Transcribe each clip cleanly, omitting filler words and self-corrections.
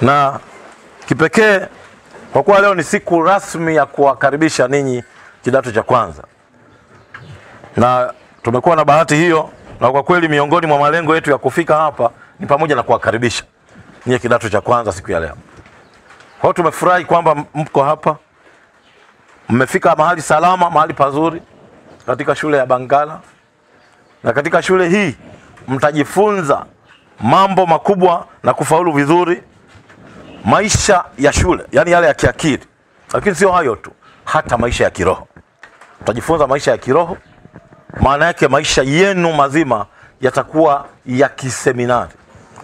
Na kipekee kwa kuwa leo ni siku rasmi ya kuwakaribisha ninyi kidato cha kwanza, na tumekuwa na bahati hiyo, na kwa kweli miongoni mwa malengo yetu ya kufika hapa ni pamoja na kuwakaribisha ninyi kidato cha kwanza siku ya leo. Kwa hiyo tumefurahi kwamba mko hapa, mmefika mahali salama, mahali pazuri katika shule ya Bangala, na katika shule hii mtajifunza mambo makubwa na kufaulu vizuri maisha ya shule, yani yale ya kiakili. Lakini sio hayo tu, hata maisha ya kiroho. Mtajifunza maisha ya kiroho, maana yake maisha yenu mazima yatakuwa ya kiseminari,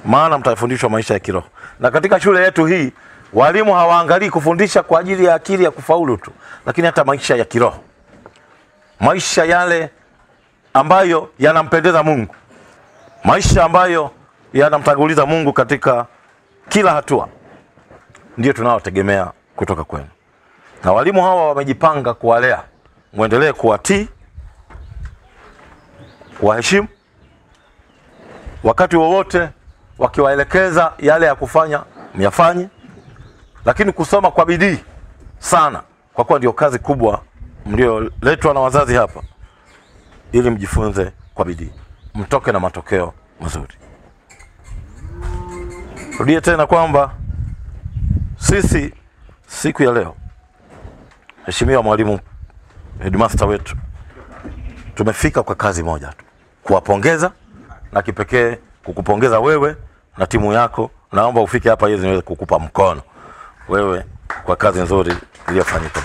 maana mtafundishwa maisha ya kiroho. Na katika shule yetu hii walimu hawaangalii kufundisha kwa ajili ya akili ya kufaulu tu, lakini hata maisha ya kiroho, maisha yale ambayo yanampendeza Mungu, maisha ambayo yanamtanguliza Mungu katika kila hatua, ndio tunaotegemea kutoka kwenu. Na walimu hawa wamejipanga kuwalea, muendelee kuwatii, kuwaheshimu, wakati wowote wakiwaelekeza yale ya kufanya myafanye, lakini kusoma kwa bidii sana, kwa kuwa ndio kazi kubwa mlioletwa na wazazi hapa, ili mjifunze kwa bidii, mtoke na matokeo mazuri. Rudie tena kwamba sisi siku ya leo, Mheshimiwa Mwalimu Headmaster wetu, tumefika kwa kazi moja tu, kuwapongeza, na kipekee kukupongeza wewe na timu yako. Naomba ufike hapa ili niweze kukupa mkono wewe kwa kazi nzuri iliyofanyika.